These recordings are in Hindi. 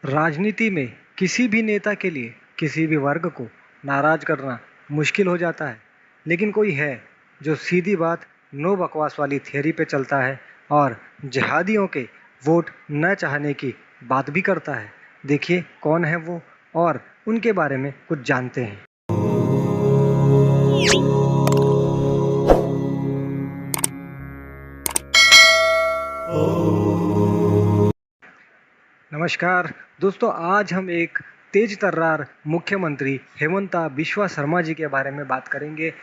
राजनीति में किसी भी नेता के लिए किसी भी वर्ग को नाराज करना मुश्किल हो जाता है, लेकिन कोई है जो सीधी बात, नो बकवास वाली थियरी पे चलता है और जिहादियों के वोट न चाहने की बात भी करता है। देखिए कौन है वो और उनके बारे में कुछ जानते हैं। नमस्कार दोस्तों, आज हम एक तेज तर्रार मुख्यमंत्री हेमंता बिश्वा शर्मा जी के बारे में बात करेंगे।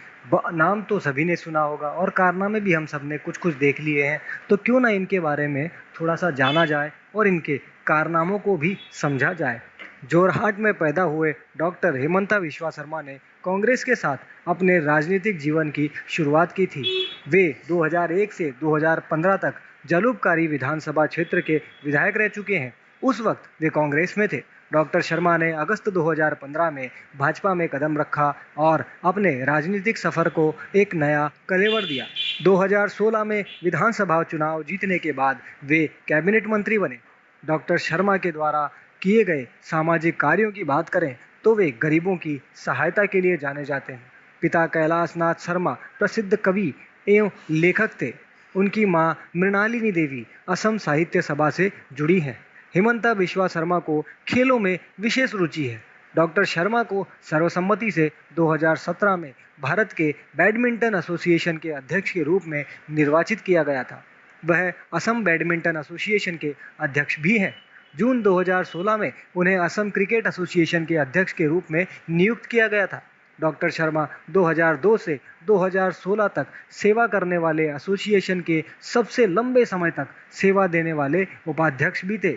नाम तो सभी ने सुना होगा और कारनामे भी हम सब ने कुछ कुछ देख लिए हैं, तो क्यों ना इनके बारे में थोड़ा सा जाना जाए और इनके कारनामों को भी समझा जाए। जोरहाट में पैदा हुए डॉक्टर हेमंता बिश्वा शर्मा ने कांग्रेस के साथ अपने राजनीतिक जीवन की शुरुआत की थी। वे 2001 से 2015 तक जलूपकारी विधानसभा क्षेत्र के विधायक रह चुके हैं। उस वक्त वे कांग्रेस में थे। डॉक्टर शर्मा ने अगस्त 2015 में भाजपा में कदम रखा और अपने राजनीतिक सफर को एक नया कलेवर दिया। 2016 में विधानसभा चुनाव जीतने के बाद वे कैबिनेट मंत्री बने। डॉक्टर शर्मा के द्वारा किए गए सामाजिक कार्यों की बात करें तो वे गरीबों की सहायता के लिए जाने जाते हैं। पिता कैलाश नाथ शर्मा प्रसिद्ध कवि एवं लेखक थे। उनकी मां मृणालिनी देवी असम साहित्य सभा से जुड़ी हैं। हेमंता बिश्वा शर्मा को खेलों में विशेष रुचि है। डॉक्टर शर्मा को सर्वसम्मति से 2017 में भारत के बैडमिंटन एसोसिएशन के अध्यक्ष के रूप में निर्वाचित किया गया था। वह असम बैडमिंटन एसोसिएशन के अध्यक्ष भी हैं। जून 2016 में उन्हें असम क्रिकेट एसोसिएशन के अध्यक्ष के रूप में नियुक्त किया गया था। डॉक्टर शर्मा 2002 से 2016 तक सेवा करने वाले एसोसिएशन के सबसे लंबे समय तक सेवा देने वाले उपाध्यक्ष भी थे।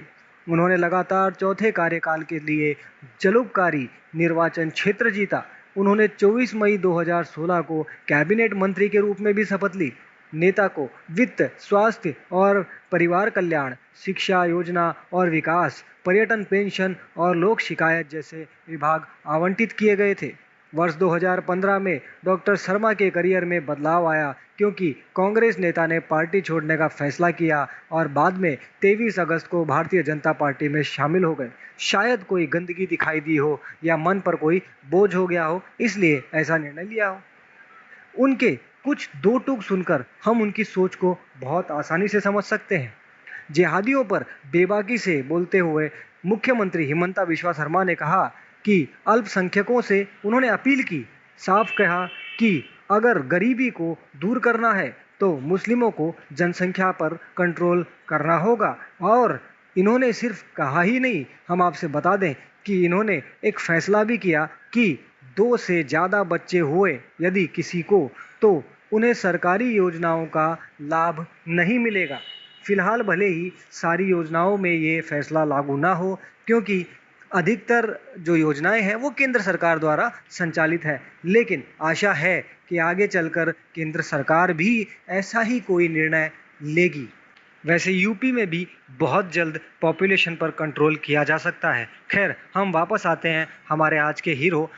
उन्होंने लगातार चौथे कार्यकाल के लिए जलूपकारी निर्वाचन क्षेत्र जीता। उन्होंने 24 मई 2016 को कैबिनेट मंत्री के रूप में भी शपथ ली। नेता को वित्त, स्वास्थ्य और परिवार कल्याण, शिक्षा योजना और विकास, पर्यटन, पेंशन और लोक शिकायत जैसे विभाग आवंटित किए गए थे। वर्ष 2015 में डॉक्टर शर्मा के करियर में बदलाव आया क्योंकि कांग्रेस नेता ने पार्टी छोड़ने का फैसला किया और बाद में 23 अगस्त को भारतीय जनता पार्टी में शामिल हो गए। शायद कोई गंदगी दिखाई दी हो या मन पर कोई बोझ हो गया हो, इसलिए ऐसा निर्णय लिया हो। उनके कुछ दो टूक सुनकर हम उनकी सोच को बहुत आसानी से समझ सकते हैं। जिहादियों पर बेबाकी से बोलते हुए मुख्यमंत्री हेमंता बिश्वा शर्मा ने कहा कि अल्पसंख्यकों से उन्होंने अपील की। साफ कहा कि अगर गरीबी को दूर करना है तो मुस्लिमों को जनसंख्या पर कंट्रोल करना होगा। और इन्होंने सिर्फ कहा ही नहीं, हम आपसे बता दें कि इन्होंने एक फैसला भी किया कि 2 से ज़्यादा बच्चे हुए यदि किसी को, तो उन्हें सरकारी योजनाओं का लाभ नहीं मिलेगा। फिलहाल भले ही सारी योजनाओं में ये फैसला लागू ना हो, क्योंकि अधिकतर जो योजनाएं हैं वो केंद्र सरकार द्वारा संचालित है, लेकिन आशा है कि आगे चलकर केंद्र सरकार भी ऐसा ही कोई निर्णय लेगी। वैसे यूपी में भी बहुत जल्द पॉपुलेशन पर कंट्रोल किया जा सकता है। खैर, हम वापस आते हैं हमारे आज के हीरो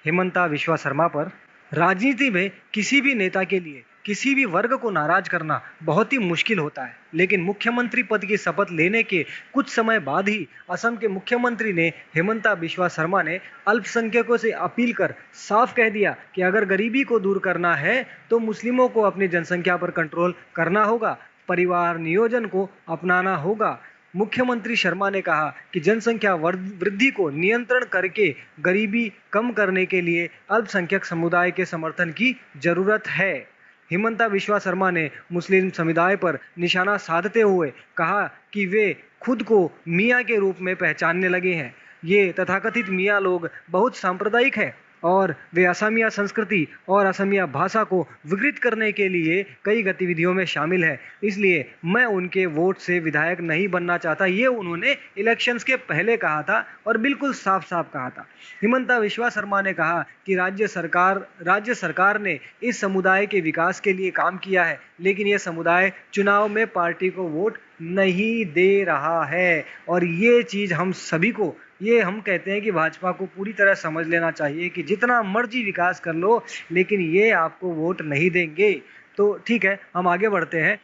हेमंता बिश्वा शर्मा पर। राजनीति में किसी भी नेता के लिए किसी भी वर्ग को नाराज करना बहुत ही मुश्किल होता है, लेकिन मुख्यमंत्री पद की शपथ लेने के कुछ समय बाद ही असम के मुख्यमंत्री ने हेमंता बिश्वा शर्मा ने अल्पसंख्यकों से अपील कर साफ कह दिया कि अगर गरीबी को दूर करना है तो मुस्लिमों को अपनी जनसंख्या पर कंट्रोल करना होगा, परिवार नियोजन को अपनाना होगा। मुख्यमंत्री शर्मा ने कहा कि जनसंख्या वृद्धि को नियंत्रण करके गरीबी कम करने के लिए अल्पसंख्यक समुदाय के समर्थन की जरूरत है। हेमंता बिश्वा शर्मा ने मुस्लिम समुदाय पर निशाना साधते हुए कहा कि वे खुद को मियाँ के रूप में पहचानने लगे हैं। ये तथाकथित मियाँ लोग बहुत सांप्रदायिक हैं और वे असमिया संस्कृति और असमिया भाषा को विकृत करने के लिए कई गतिविधियों में शामिल है। इसलिए मैं उनके वोट से विधायक नहीं बनना चाहता, ये उन्होंने इलेक्शंस के पहले कहा था और बिल्कुल साफ साफ कहा था। हेमंता बिश्वा शर्मा ने कहा कि राज्य सरकार ने इस समुदाय के विकास के लिए काम किया है, लेकिन यह समुदाय चुनाव में पार्टी को वोट नहीं दे रहा है। और ये चीज़ हम सभी को, ये हम कहते हैं कि भाजपा को पूरी तरह समझ लेना चाहिए कि जितना मर्जी विकास कर लो, लेकिन ये आपको वोट नहीं देंगे। तो ठीक है, हम आगे बढ़ते हैं।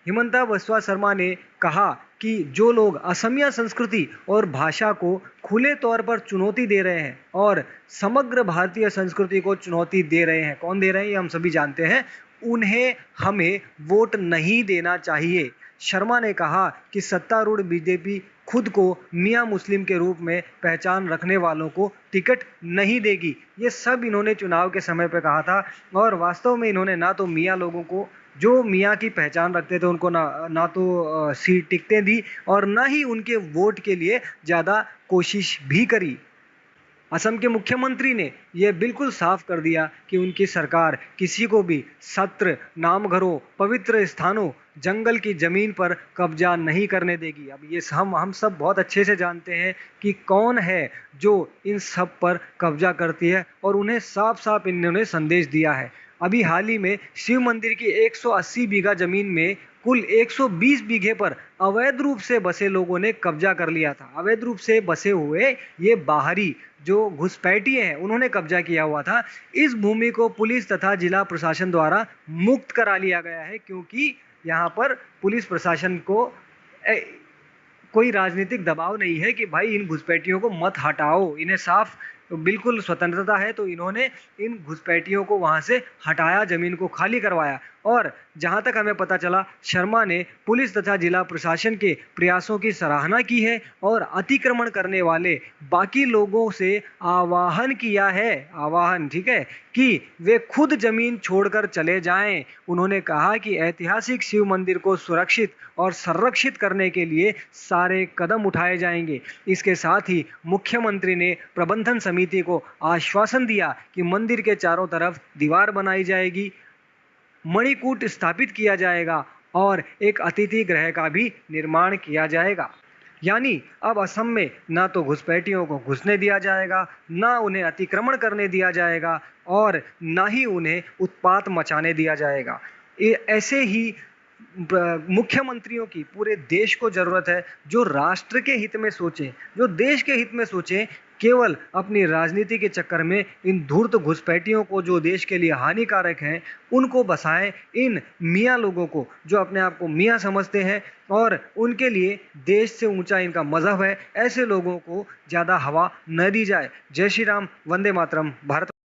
हेमंता बिश्वा शर्मा ने कहा कि जो लोग असमिया संस्कृति और भाषा को खुले तौर पर चुनौती दे रहे हैं और समग्र भारतीय संस्कृति को चुनौती दे रहे हैं, कौन दे रहे हैं ये हम सभी जानते हैं, उन्हें हमें वोट नहीं देना चाहिए। शर्मा ने कहा कि सत्तारूढ़ बीजेपी खुद को मियां मुस्लिम के रूप में पहचान रखने वालों को टिकट नहीं देगी। ये सब इन्होंने चुनाव के समय पे कहा था और वास्तव में इन्होंने ना तो मियां लोगों को, जो मियां की पहचान रखते थे, उनको ना तो सीट टिकटें दी और ना ही उनके वोट के लिए ज़्यादा कोशिश भी करी। असम के मुख्यमंत्री ने यह बिल्कुल साफ कर दिया कि उनकी सरकार किसी को भी सत्र, नामघरों, पवित्र स्थानों, जंगल की जमीन पर कब्जा नहीं करने देगी। अब ये हम सब बहुत अच्छे से जानते हैं कि कौन है जो इन सब पर कब्जा करती है और उन्हें साफ साफ इन्होंने संदेश दिया है। अभी हाल ही में शिव मंदिर की 180 बीघा जमीन में कुल 120 बीघे पर अवैध रूप से बसे लोगों ने कब्जा कर लिया था। अवैध रूप से बसे हुए ये बाहरी जो घुसपैठिए हैं उन्होंने कब्जा किया हुआ था। इस भूमि को पुलिस तथा जिला प्रशासन द्वारा मुक्त करा लिया गया है, क्योंकि यहाँ पर पुलिस प्रशासन को कोई राजनीतिक दबाव नहीं है कि भाई इन घुसपैठियों को मत हटाओ। इन्हें साफ बिल्कुल स्वतंत्रता है, तो इन्होंने इन घुसपैठियों को वहां से हटाया, जमीन को खाली करवाया। और जहां तक हमें पता चला, शर्मा ने पुलिस तथा जिला प्रशासन के प्रयासों की सराहना की है और अतिक्रमण करने वाले बाकी लोगों से आह्वान किया है, ठीक है, कि वे खुद जमीन छोड़कर चले जाएं। उन्होंने कहा कि ऐतिहासिक शिव मंदिर को सुरक्षित और संरक्षित करने के लिए सारे कदम उठाए जाएंगे। इसके साथ ही मुख्यमंत्री ने प्रबंधन समिति को आश्वासन दिया कि मंदिर के चारों तरफ दीवार बनाई जाएगी, मणिकूट स्थापित किया जाएगा और एक अतिथि गृह का भी निर्माण किया जाएगा। यानी अब असम में ना तो घुसपैठियों को घुसने दिया जाएगा, ना उन्हें अतिक्रमण करने दिया जाएगा और ना ही उन्हें उत्पात मचाने दिया जाएगा। ऐसे ही मुख्यमंत्रियों की पूरे देश को जरूरत है, जो राष्ट्र के हित में सोचें, जो देश के हित में सोचें। केवल अपनी राजनीति के चक्कर में इन धूर्त घुसपैठियों को, जो देश के लिए हानिकारक हैं, उनको बसाएं। इन मियाँ लोगों को, जो अपने आप को मियाँ समझते हैं और उनके लिए देश से ऊंचा इनका मजहब है, ऐसे लोगों को ज़्यादा हवा न दी जाए। जय श्री राम, वंदे मातरम, भारत।